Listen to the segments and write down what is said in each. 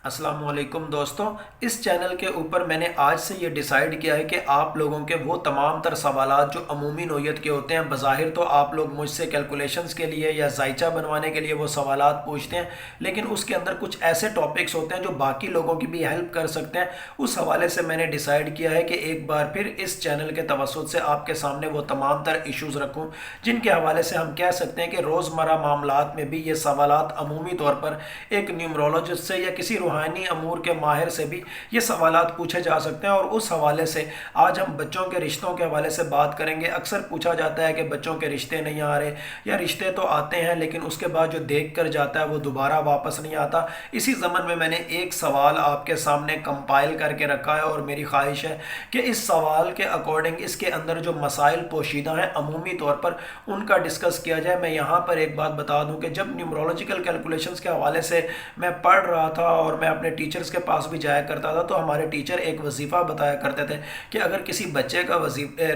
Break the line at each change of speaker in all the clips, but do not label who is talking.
السلام علیکم دوستوں، اس چینل کے اوپر میں نے آج سے یہ ڈیسائیڈ کیا ہے کہ آپ لوگوں کے وہ تمام تر سوالات جو عمومی نوعیت کے ہوتے ہیں، بظاہر تو آپ لوگ مجھ سے کیلکولیشنز کے لیے یا ذائچہ بنوانے کے لیے وہ سوالات پوچھتے ہیں، لیکن اس کے اندر کچھ ایسے ٹاپکس ہوتے ہیں جو باقی لوگوں کی بھی ہیلپ کر سکتے ہیں۔ اس حوالے سے میں نے ڈیسائیڈ کیا ہے کہ ایک بار پھر اس چینل کے توسط سے آپ کے سامنے وہ تمام تر ایشوز رکھوں جن کے حوالے سے ہم کہہ سکتے ہیں کہ روزمرہ معاملات میں بھی یہ سوالات عمومی طور پر ایک نیومرولوجسٹ سے یا کسی روحانی امور کے ماہر سے بھی یہ سوالات پوچھے جا سکتے ہیں۔ اور اس حوالے سے آج ہم بچوں کے رشتوں کے حوالے سے بات کریں گے۔ اکثر پوچھا جاتا ہے کہ بچوں کے رشتے نہیں آ رہے، یا رشتے تو آتے ہیں لیکن اس کے بعد جو دیکھ کر جاتا ہے وہ دوبارہ واپس نہیں آتا۔ اسی ضمن میں نے ایک سوال آپ کے سامنے کمپائل کر کے رکھا ہے، اور میری خواہش ہے کہ اس سوال کے اکارڈنگ اس کے اندر جو مسائل پوشیدہ ہیں عمومی طور پر ان کا ڈسکس کیا جائے۔ میں یہاں پر ایک بات بتا دوں کہ جب نیومرولوجیکل کیلکولیشنز کے حوالے سے میں پڑھ رہا تھا اور میں اپنے ٹیچرز کے پاس بھی جایا کرتا تھا، تو ہمارے ٹیچر ایک وظیفہ بتایا کرتے تھے کہ اگر کسی بچے کا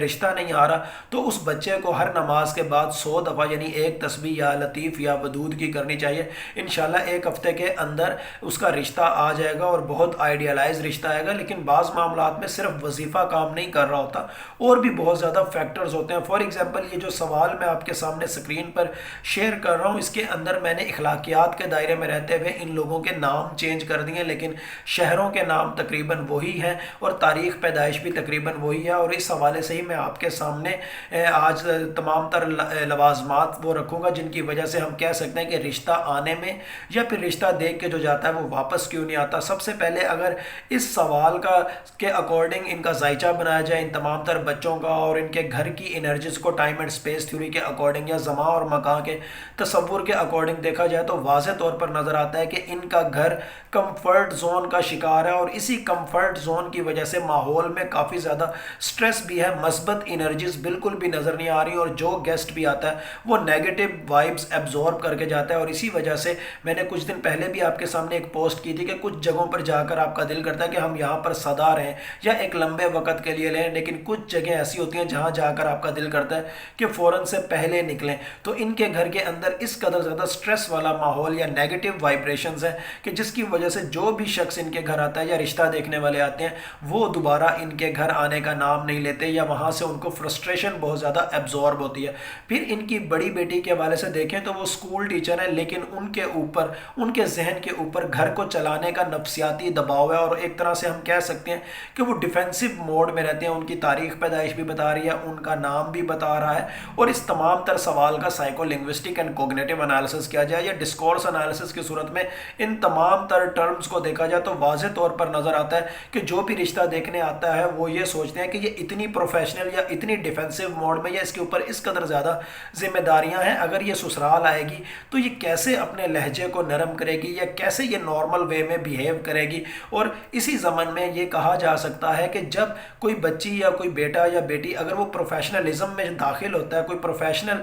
رشتہ نہیں آ رہا تو اس بچے کو ہر نماز کے بعد 100 دفعہ یعنی ایک تسبیح یا لطیف یا ودود کی کرنی چاہیے۔ انشاءاللہ ایک ہفتے کے اندر اس کا رشتہ آ جائے گا اور بہت آئیڈیالائز رشتہ آئے گا۔ لیکن بعض معاملات میں صرف وظیفہ کام نہیں کر رہا ہوتا، اور بھی بہت زیادہ فیکٹرز ہوتے ہیں۔ فار ایگزامپل یہ جو سوال میں آپ کے سامنے اسکرین پر شیئر کر رہا ہوں، اس کے اندر میں نے اخلاقیات کے دائرے میں رہتے ہوئے ان لوگوں کے نام چینج کر دیے، لیکن شہروں کے نام تقریباً وہی ہیں اور تاریخ پیدائش بھی تقریباً وہی ہے۔ اور اس حوالے سے ہی میں آپ کے سامنے آج تمام تر لوازمات وہ رکھوں گا جن کی وجہ سے ہم کہہ سکتے ہیں کہ رشتہ آنے میں یا پھر رشتہ دیکھ کے جو جاتا ہے وہ واپس کیوں نہیں آتا۔ سب سے پہلے اگر اس سوال کے اکارڈنگ ان کا ذائچہ بنایا جائے ان تمام تر بچوں کا، اور ان کے گھر کی انرجیز کو ٹائم اینڈ اسپیس تھیوری کے اکارڈنگ یا زمان اور مکان کے تصور کے اکارڈنگ دیکھا جائے تو واضح طور پر نظر آتا ہے کہ ان کا گھر کمفرٹ زون کا شکار ہے، اور اسی کمفرٹ زون کی وجہ سے ماحول میں کافی زیادہ سٹریس بھی ہے، مثبت انرجیز بالکل بھی نظر نہیں آ رہی، اور جو گیسٹ بھی آتا ہے وہ نیگیٹو وائبز ایبزورب کر کے جاتا ہے۔ اور اسی وجہ سے میں نے کچھ دن پہلے بھی آپ کے سامنے ایک پوسٹ کی تھی کہ کچھ جگہوں پر جا کر آپ کا دل کرتا ہے کہ ہم یہاں پر سدا رہیں یا ایک لمبے وقت کے لیے لیں، لیکن کچھ جگہیں ایسی ہوتی ہیں جہاں جا کر آپ کا دل کرتا ہے کہ فوراً سے پہلے نکلیں۔ تو ان کے گھر کے اندر اس قدر زیادہ سٹریس والا ماحول یا نیگیٹو وائبریشنز ہیں کہ جس کی وجہ سے جو بھی شخص ان کے گھر آتا ہے یا رشتہ دیکھنے والے آتے ہیں وہ دوبارہ ان کے گھر آنے کا نام نہیں لیتے، یا وہاں سے ان کو فرسٹریشن بہت زیادہ ایبزورب ہوتی ہے۔ پھر ان کی بڑی بیٹی کے حوالے سے دیکھیں تو وہ اسکول ٹیچر ہیں، لیکن ان کے اوپر ان کے ذہن کے اوپر گھر کو چلانے کا نفسیاتی دباؤ ہے، اور ایک طرح سے ہم کہہ سکتے ہیں کہ وہ ڈیفینسو موڈ میں رہتے ہیں۔ ان کی تاریخ پیدائش بھی بتا رہی ہے، ان کا نام بھی بتا رہا ہے، اور اس تمام تر سوال کا psycho linguistic and cognitive analysis کیا جائے یا ڈسکورس انالیسس کی صورت میں ان تمام تر ٹرمز کو دیکھا جائے تو واضح طور پر نظر آتا ہے کہ جو بھی رشتہ دیکھنے آتا ہے وہ یہ سوچتے ہیں کہ یہ اتنی پروفیشنل یا اتنی ڈیفینسو موڈ میں یا اس کے اوپر اس قدر زیادہ ذمہ داریاں ہیں، اگر یہ سسرال آئے گی تو یہ کیسے اپنے لہجے کو نرم کرے گی یا کیسے یہ نارمل وے میں بیہیو کرے گی۔ اور اسی ضمن میں یہ کہا جا سکتا ہے کہ جب کوئی بچی یا کوئی بیٹا یا بیٹی اگر وہ پروفیشنلزم میں داخل ہوتا ہے، کوئی پروفیشنل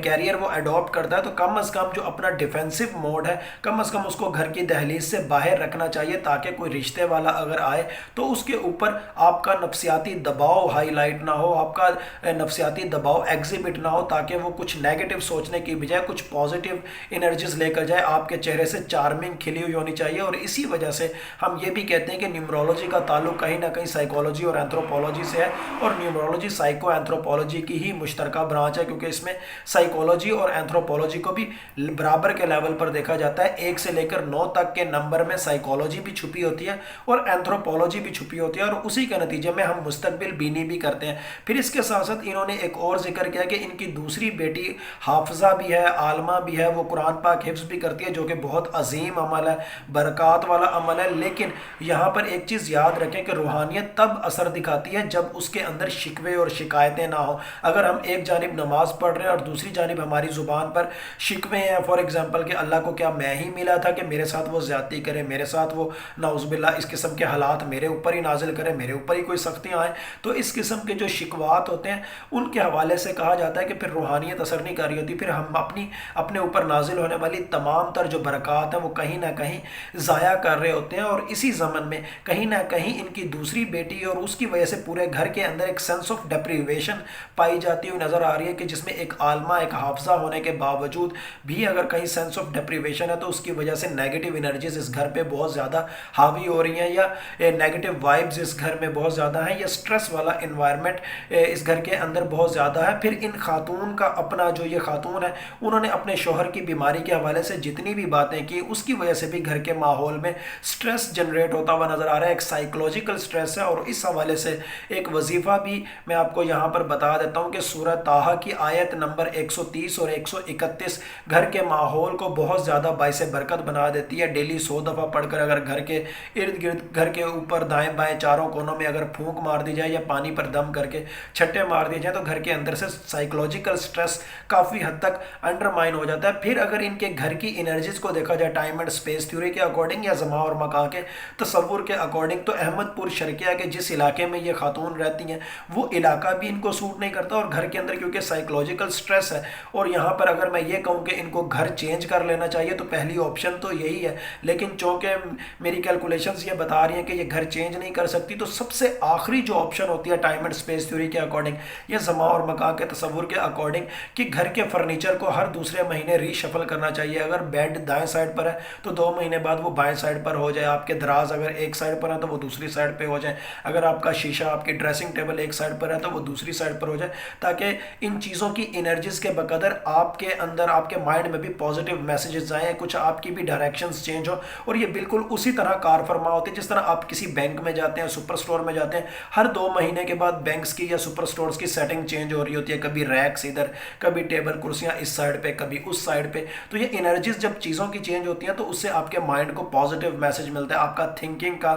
کیریئر وہ اڈاپٹ کرتا ہے، تو کم از کم جو اپنا ڈیفینسو موڈ ہے کم از کم اس کو گھر کی دہلیز سے باہر رکھنا چاہیے، تاکہ کوئی رشتے والا اگر آئے تو اس کے اوپر آپ کا نفسیاتی دباؤ ہائی لائٹ نہ ہو، آپ کا نفسیاتی دباؤ ایگزیبٹ نہ ہو، تاکہ وہ کچھ نیگیٹو سوچنے کی بجائے کچھ پازیٹیو انرجیز لے کر جائے۔ آپ کے چہرے سے چارمنگ کھلی ہوئی ہونی چاہیے، اور اسی وجہ سے ہم یہ بھی کہتے ہیں کہ نیومرولوجی کا تعلق کہیں نہ کہیں سائیکالوجی اور اینتھروپولوجی سے ہے، اور نیومرولوجی سائیکو اینتھروپولوجی کی ہی مشترکہ برانچ ہے، کیونکہ اس میں سائیکالوجی اور اینتھروپولوجی کو بھی برابر کے لیول پر دیکھا جاتا ہے۔ 1 سے لے کر 9 تک کے نمبر میں سائیکالوجی بھی چھپی ہوتی ہے اور اینتھروپولوجی بھی چھپی ہوتی ہے، اور اسی کے نتیجے میں ہم مستقبل بینی بھی کرتے ہیں۔ پھر اس کے ساتھ ساتھ انہوں نے ایک اور ذکر کیا کہ ان کی دوسری بیٹی حافظہ بھی ہے، عالمہ بھی ہے، وہ قرآن پاک حفظ بھی کرتی ہے، جو کہ بہت عظیم عمل ہے، برکات والا عمل ہے۔ لیکن یہاں پر ایک چیز یاد رکھیں کہ روحانیت تب اثر دکھاتی ہے جب اس کے اندر شکوے اور شکایتیں نہ ہوں۔ اگر ہم ایک جانب نماز پڑھ رہے ہیں اور دوسری جانب ہماری زبان پر شکوے ہیں، فار ایگزامپل کہ اللہ کو کیا میں ہی ملا تھا کہ میرے ساتھ وہ زیادتی کرے، میرے ساتھ وہ نعوذ باللہ اس قسم کے حالات میرے اوپر ہی نازل کرے، میرے اوپر ہی کوئی سختیاں آئیں، تو اس قسم کے جو شکوات ہوتے ہیں ان کے حوالے سے کہا جاتا ہے کہ پھر روحانیت اثر نہیں کر رہی ہوتی، پھر ہم اپنے اوپر نازل ہونے والی تمام تر جو برکات ہیں وہ کہیں نہ کہیں ضائع کر رہے ہوتے ہیں۔ اور اسی ضمن میں کہیں نہ کہیں ان کی دوسری بیٹی اور اس کی وجہ سے پورے گھر کے اندر ایک سینس آف ڈیپریویشن پائی جاتی ہوئی نظر آ رہی ہے، کہ جس میں ایک عالمہ ایک حافظہ ہونے کے باوجود بھی اگر کہیں سینس آف ڈیپریویشن ہے تو اس کی وجہ سے نیگیٹو انرجیز اس گھر گھر پہ بہت زیادہ حاوی ہو رہی ہیں، یا نیگیٹو وائبز اس گھر میں بہت زیادہ ہیں، یا سٹریس والا انوائرمنٹ اس گھر کے اندر بہت زیادہ ہے. پھر ان خاتون کا اپنا جو یہ خاتون ہے انہوں نے اپنے شوہر کی بیماری کے حوالے سے جتنی بھی باتیں کی اس کی وجہ سے بھی گھر کے ماحول میں سٹریس جنریٹ ہوتا ہوا نظر آ رہا ہے. ایک سائیکولوجیکل سٹریس ہے. اور اس حوالے سے ایک وظیفہ بھی میں آپ کو یہاں پر بتا دیتا ہوں کہ سورہ طٰہٰ کی آیت نمبر 130 اور 131 گھر کے ماحول کو بہت زیادہ باعث برکت بنا دیتی ہے. ڈیلی 100 دفعہ پڑھ کر اگر گھر کے ارد گرد گھر کے اوپر دائیں بائیں چاروں کونوں میں اگر پھونک مار دی جائے یا پانی پر دم کر کے چھٹے مار دیے جائیں تو گھر کے اندر سے سائیکولوجیکل سٹریس کافی حد تک انڈرمائن ہو جاتا ہے. پھر اگر ان کے گھر کی انرجیز کو دیکھا جائے ٹائم اینڈ اسپیس تھیوری کے اکارڈنگ یا زمان اور مکان کے تصور کے اکارڈنگ تو احمد پور شرقیہ کے جس علاقے میں یہ خاتون رہتی ہیں وہ علاقہ بھی ان کو سوٹ نہیں کرتا. اور گھر کے اندر کیونکہ سائیکولوجیکل سٹریس ہے اور یہاں پر اگر میں یہ کہوں کہ ان کو گھر چینج کر لینا چاہیے تو پہلی آپشن تو یہی ہے. لیکن چونکہ میری کیلکولیشنز یہ بتا رہی ہیں کہ یہ گھر چینج نہیں کر سکتی تو سب سے آخری جو آپشن ہوتی ہے ٹائم اینڈ اسپیس تھیوری کے اکارڈنگ یا زمان اور مکان کے تصور کے اکارڈنگ کہ گھر کے فرنیچر کو ہر دوسرے مہینے ری شفل کرنا چاہیے. اگر بیڈ دائیں سائڈ پر ہے تو 2 مہینے بعد وہ بائیں سائڈ پر ہو جائے. آپ کے دراز اگر ایک سائڈ پر ہے تو وہ دوسری سائڈ پہ ہو جائیں. اگر آپ کا شیشہ آپ کی ڈریسنگ ٹیبل ایک سائڈ پر ہے تو وہ دوسری سائڈ پر ہو جائے تاکہ ان چیزوں کی انرجیز کے بقدر آپ کے اندر آپ کے مائنڈ میں بھی پازیٹیو میسیجز آئیں, کچھ آپ کی بھی ڈائریکشنز چینج ہو. اور یہ بالکل اسی طرح کار فرما ہوتی ہے جس طرح آپ کسی بینک میں جاتے ہیں, سپر سٹور میں جاتے ہیں, ہر 2 مہینے کے بعد بینکس کی یا سپر سٹورز کی سیٹنگ چینج ہو رہی ہوتی ہے. کبھی ریکس ادھر, کبھی ٹیبل کرسیاں اس سائڈ پہ, کبھی اس سائڈ پہ. تو یہ انرجیز جب چیزوں کی چینج ہوتی ہیں تو اس سے آپ کے مائنڈ کو پازیٹیو میسج ملتا ہے, آپ کا تھنکنگ کا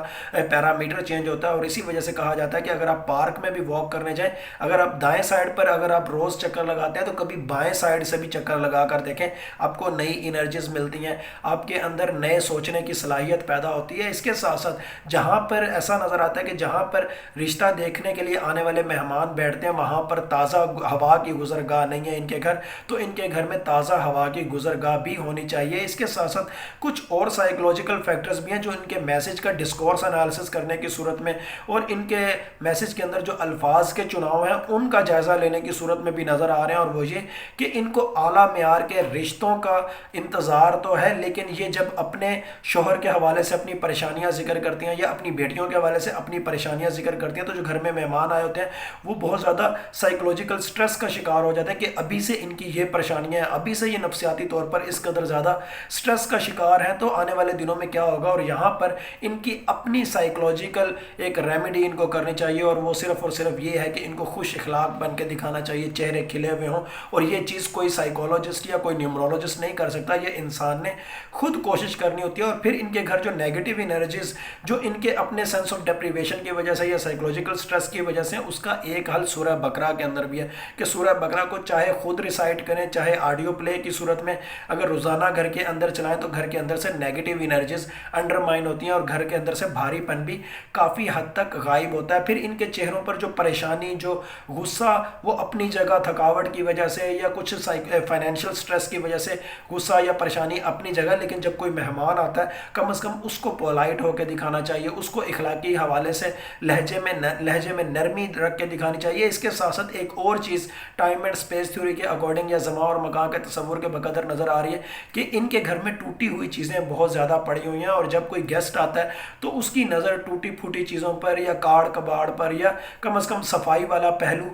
پیرامیٹر چینج ہوتا ہے. اور اسی وجہ سے کہا جاتا ہے کہ اگر آپ پارک میں بھی واک کرنے جائیں, اگر آپ دائیں سائڈ پر اگر آپ روز چکر لگاتے ہیں تو کبھی بائیں سائڈ سے بھی چکر لگا کر دیکھیں, آپ کو نئی انرجیز ملتی ہیں, آپ کے اندر نئے سوچنے کی صلاحیت پیدا ہوتی ہے. اس کے ساتھ ساتھ جہاں پر ایسا نظر آتا ہے کہ جہاں پر رشتہ دیکھنے کے لیے آنے والے مہمان بیٹھتے ہیں وہاں پر تازہ ہوا کی گزرگاہ نہیں ہے ان کے گھر, تو ان کے گھر میں تازہ ہوا کی گزرگاہ بھی ہونی چاہیے. اس کے ساتھ ساتھ کچھ اور سائیکولوجیکل فیکٹرز بھی ہیں جو ان کے میسج کا ڈسکورس انالیسس کرنے کی صورت میں اور ان کے میسج کے اندر جو الفاظ کے چناؤ ہیں ان کا جائزہ لینے کی صورت میں بھی نظر آ رہے ہیں. اور وہ یہ کہ ان کو اعلیٰ معیار کے رشتوں کا انتظار تو ہے, لیکن یہ جب اپنے شوہر کے حوالے سے اپنی پریشانیاں ذکر کرتی ہیں یا اپنی بیٹیوں کے حوالے سے اپنی پریشانیاں ذکر کرتی ہیں تو جو گھر میں مہمان آئے ہوتے ہیں وہ بہت زیادہ سائیکولوجیکل سٹریس کا شکار ہو جاتے ہیں کہ ابھی سے ان کی یہ پریشانیاں ہیں, ابھی سے یہ نفسیاتی طور پر اس قدر زیادہ سٹریس کا شکار ہیں, تو آنے والے دنوں میں کیا ہوگا. اور یہاں پر ان کی اپنی سائیکولوجیکل ایک ریمیڈی ان کو کرنی چاہیے اور وہ صرف اور صرف یہ ہے کہ ان کو خوش اخلاق بن کے دکھانا چاہیے, چہرے کھلے ہوئے ہوں. اور یہ چیز کوئی سائیکولوجسٹ یا کوئی نیورولوجسٹ نہیں کر سکتا, یہ انسان نے خود کوشش کرنی ہوتی ہے. اور پھر ان کے گھر جو نیگیٹو انرجیز جو ان کے اپنے سینس آف ڈیپریویشن کی وجہ سے یا سائیکولوجیکل سٹریس کی وجہ سے, اس کا ایک حل سورہ بقرہ کے اندر بھی ہے کہ سورہ بقرہ کو چاہے خود ریسائٹ کریں چاہے آڈیو پلے کی صورت میں اگر روزانہ گھر کے اندر چلائیں تو گھر کے اندر سے نیگیٹو انرجیز انڈرمائن ہوتی ہیں اور گھر کے اندر سے بھاری پن بھی کافی حد تک غائب ہوتا ہے. پھر ان کے چہروں پر جو پریشانی, جو غصہ وہ اپنی جگہ تھکاوٹ کی وجہ سے یا کچھ فائنینشیل سٹریس کی وجہ سے غصہ یا پریشانی اپنی جگہ, لیکن جب کوئی مہمان آتا ہے کم از کم اس کو پولائٹ ہو کے دکھانا چاہیے, اس کو اخلاقی حوالے سے لہجے میں نرمی رکھ کے دکھانی چاہیے. اس کے ساتھ ساتھ ایک اور چیز ٹائم اینڈ اسپیس تھیوری کے اکارڈنگ یا زمان اور مکان کے تصور کے بقدر نظر آ رہی ہے کہ ان کے گھر میں ٹوٹی ہوئی چیزیں بہت زیادہ پڑی ہوئی ہیں. اور جب کوئی گیسٹ آتا ہے تو اس کی نظر ٹوٹی پھوٹی چیزوں پر یا کاڑ کباڑ پر یا کم از کم صفائی والا پہلو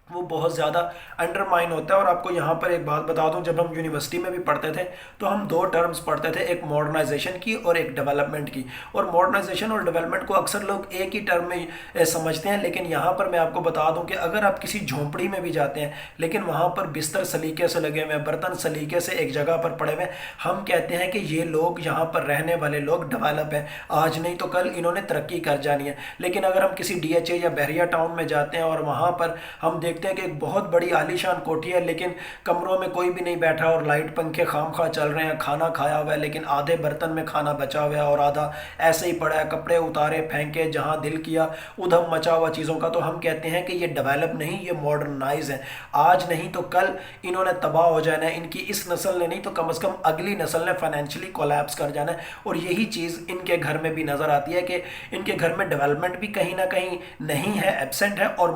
وہ بہت زیادہ انڈرمائن ہوتا ہے. اور آپ کو یہاں پر ایک بات بتا دوں, جب ہم یونیورسٹی میں بھی پڑھتے تھے تو ہم 2 ٹرمز پڑھتے تھے, ایک ماڈرنائزیشن کی اور ایک ڈیولپمنٹ کی. اور ماڈرنائزیشن اور ڈیولپمنٹ کو اکثر لوگ ایک ہی ٹرم میں سمجھتے ہیں, لیکن یہاں پر میں آپ کو بتا دوں کہ اگر آپ کسی جھونپڑی میں بھی جاتے ہیں لیکن وہاں پر بستر سلیقے سے لگے ہوئے ہیں, برتن سلیقے سے ایک جگہ پر پڑے ہوئے ہیں, ہم کہتے ہیں کہ یہ لوگ یہاں پر رہنے والے لوگ ڈیولپ ہیں, آج نہیں تو کل انہوں نے ترقی کر جانی ہے. لیکن اگر ہم کسی ڈی ایچ اے یا بحریہ ٹاؤن میں جاتے ہیں اور وہاں پر ہم دیکھتے ہیں کہ ایک بہت بڑی عالی شان کوٹھی ہے لیکن کمروں میں کوئی بھی نہیں بیٹھا اور لائٹ پنکھے خام خواہ چل رہے ہیں, کھانا کھایا ہوا ہے لیکن آدھے برتن میں کھانا بچا ہوا ہے اور آدھا ایسے ہی پڑا ہے, کپڑے اتارے پھینکے, جہاں دل کیا ادھم مچا ہوا چیزوں کا, تو ہم کہتے ہیں کہ یہ ڈیولپ نہیں, یہ ماڈرنائز ہے. آج نہیں تو کل انہوں نے تباہ ہو جانا ہے, ان کی اس نسل نے نہیں تو کم از کم اگلی نسل نے فائنینشلی کولیپس کر جانا ہے. اور یہی چیز ان کے گھر میں بھی نظر آتی ہے کہ ان کے گھر میں ڈیولپمنٹ بھی کہیں نہ کہیں نہیں ہے, ایبسنٹ ہے, اور